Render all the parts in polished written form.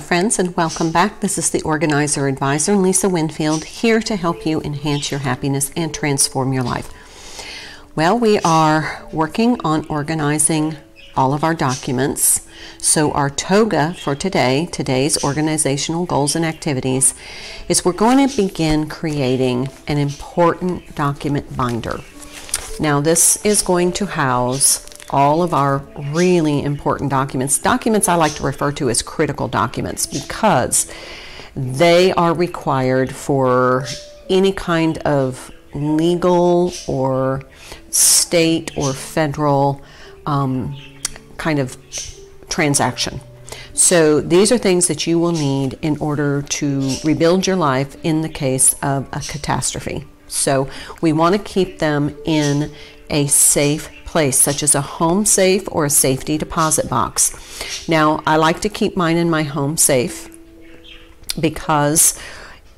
Hello friends, and welcome back. This is the Organizer Advisor, Lisa Winfield, here to help you enhance your happiness and transform your life. Well, we are working on organizing all of our documents. So our toga for today's organizational goals and activities, is we're going to begin creating an important document binder. Now this is going to house all of our really important documents. Documents I like to refer to as critical documents because they are required for any kind of legal or state or federal kind of transaction. So these are things that you will need in order to rebuild your life in the case of a catastrophe. So we want to keep them in a safe place, such as a home safe or a safety deposit box. Now, I like to keep mine in my home safe because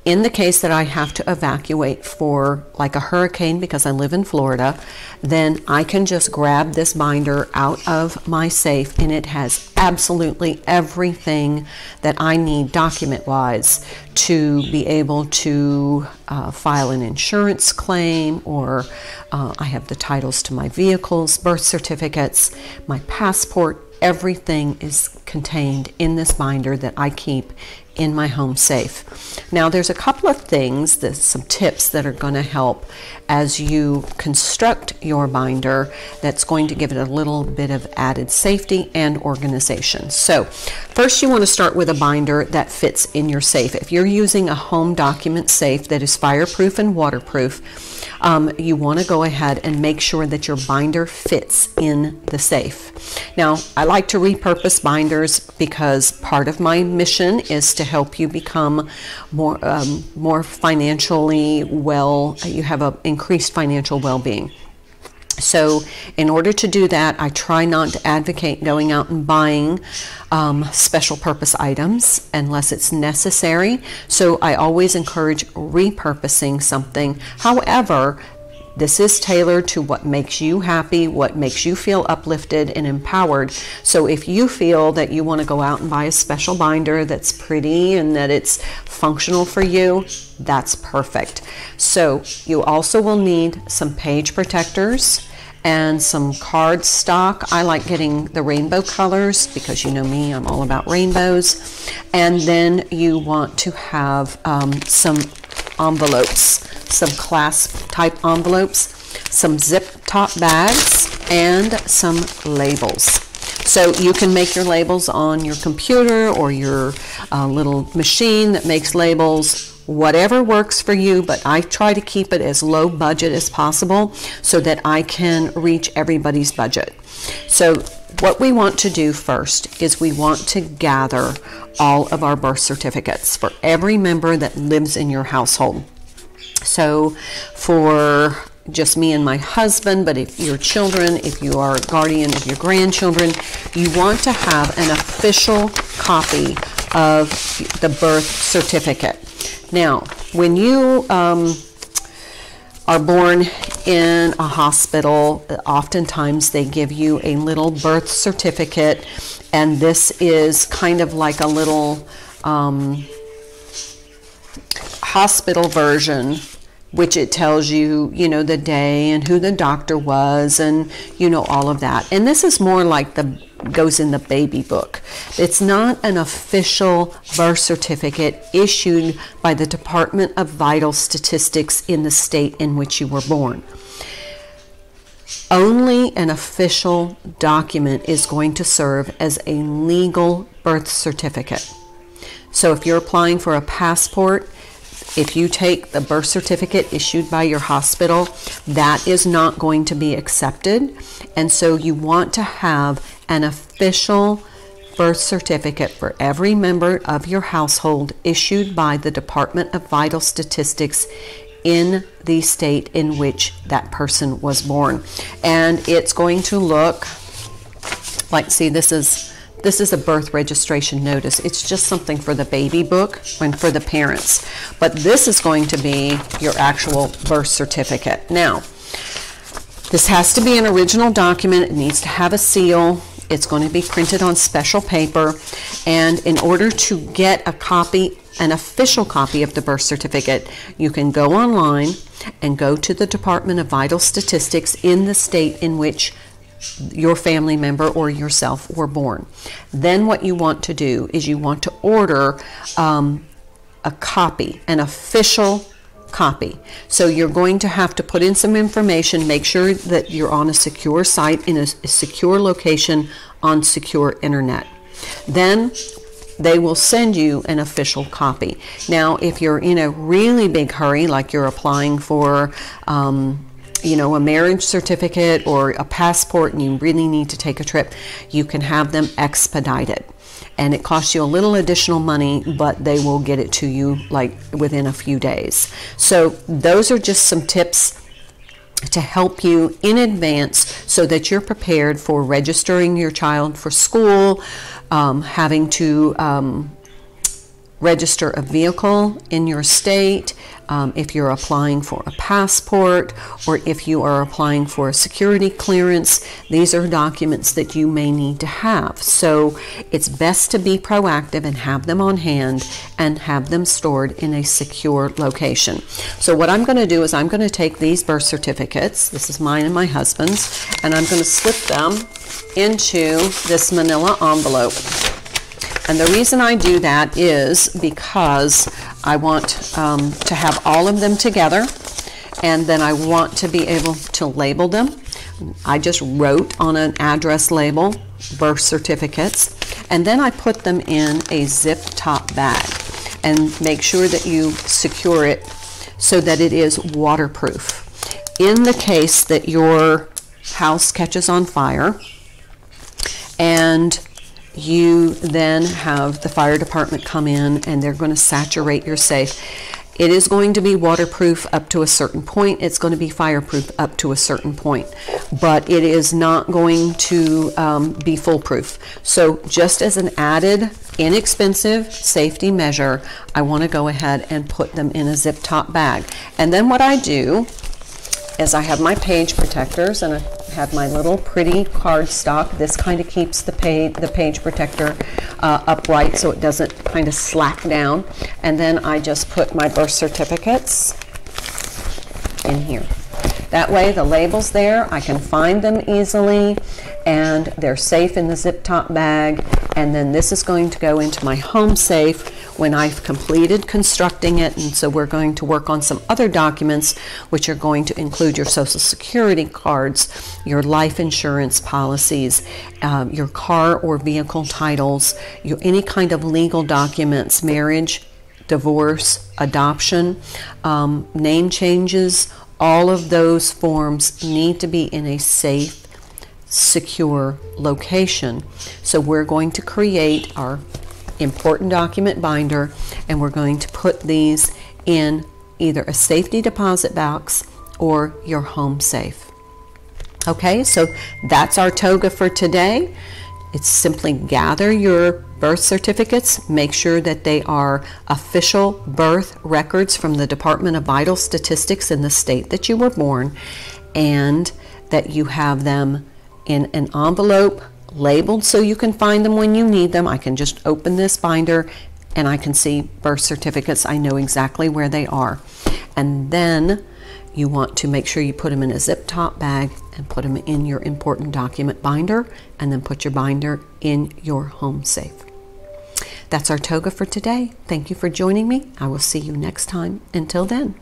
in the case that I have to evacuate for like a hurricane because I live in Florida, then I can just grab this binder out of my safe and it has absolutely everything that I need document-wise to be able to file an insurance claim, or I have the titles to my vehicles, birth certificates, my passport. Everything is contained in this binder that I keep in my home safe. Now there's a couple of things, some tips that are going to help as you construct your binder that's going to give it a little bit of added safety and organization. So first you want to start with a binder that fits in your safe. If you're using a home document safe that is fireproof and waterproof, you want to go ahead and make sure that your binder fits in the safe. Now, I like to repurpose binders because part of my mission is to help you become more financially well. You have an increased financial well-being. So in order to do that, I try not to advocate going out and buying special purpose items unless it's necessary. So I always encourage repurposing something. However, this is tailored to what makes you happy, what makes you feel uplifted and empowered. So if you feel that you want to go out and buy a special binder that's pretty and that it's functional for you, that's perfect. So you also will need some page protectors and some card stock. I like getting the rainbow colors because you know me, I'm all about rainbows. And then you want to have some envelopes, some clasp type envelopes, some zip top bags, and some labels. So you can make your labels on your computer or your little machine that makes labels, whatever works for you, but I try to keep it as low budget as possible so that I can reach everybody's budget. So what we want to do first is we want to gather all of our birth certificates for every member that lives in your household. So for just me and my husband, but if your children, if you are a guardian of your grandchildren, you want to have an official copy of the birth certificate. Now, when you are born in a hospital, oftentimes they give you a little birth certificate, and this is kind of like a little hospital version, which it tells you, you know, the day and who the doctor was and, you know, all of that. And this is more like goes in the baby book. It's not an official birth certificate issued by the Department of Vital Statistics in the state in which you were born. Only an official document is going to serve as a legal birth certificate. So if you're applying for a passport, if you take the birth certificate issued by your hospital, that is not going to be accepted. And so you want to have an official birth certificate for every member of your household issued by the Department of Vital Statistics in the state in which that person was born. And it's going to look like, see, this is a birth registration notice. It's just something for the baby book and for the parents. But this is going to be your actual birth certificate. Now, this has to be an original document. It needs to have a seal. It's going to be printed on special paper, And in order to get a copy, an official copy of the birth certificate, you can go online and go to the Department of Vital Statistics in the state in which your family member or yourself were born. Then what you want to do is you want to order a copy, an official copy. So you're going to have to put in some information, make sure that you're on a secure site in a secure location on secure internet. Then they will send you an official copy. Now, if you're in a really big hurry, like you're applying for a marriage certificate or a passport and you really need to take a trip, you can have them expedited. And it costs you a little additional money, but they will get it to you like within a few days. So those are just some tips to help you in advance so that you're prepared for registering your child for school, having to register a vehicle in your state, if you're applying for a passport, or if you are applying for a security clearance. These are documents that you may need to have. So it's best to be proactive and have them on hand and have them stored in a secure location. So what I'm going to do is I'm going to take these birth certificates, this is mine and my husband's, and I'm going to slip them into this manila envelope. And the reason I do that is because I want to have all of them together, and then I want to be able to label them. I just wrote on an address label, birth certificates, and then I put them in a zip top bag and make sure that you secure it so that it is waterproof. In the case that your house catches on fire and you then have the fire department come in and they're going to saturate your safe, it is going to be waterproof up to a certain point. It's going to be fireproof up to a certain point, but it is not going to be foolproof. So just as an added inexpensive safety measure, I want to go ahead and put them in a zip top bag. And then what I do is I have my page protectors, and I have my little pretty cardstock. This kind of keeps the page protector upright so it doesn't kind of slack down. And then I just put my birth certificates in here. That way the label's there, I can find them easily, and they're safe in the zip top bag. And then this is going to go into my home safe when I've completed constructing it. And so we're going to work on some other documents, which are going to include your Social Security cards, your life insurance policies, your car or vehicle titles, any kind of legal documents, marriage, divorce, adoption, name changes. All of those forms need to be in a safe, secure location. So we're going to create our important document binder, and we're going to put these in either a safety deposit box or your home safe. Okay, so that's our toga for today. It's simply gather your birth certificates, make sure that they are official birth records from the Department of Vital Statistics in the state that you were born, and that you have them in an envelope labeled so you can find them when you need them. I can just open this binder and I can see birth certificates. I know exactly where they are. And then you want to make sure you put them in a zip top bag and put them in your important document binder, and then put your binder in your home safe. That's our toga for today. Thank you for joining me. I will see you next time. Until then.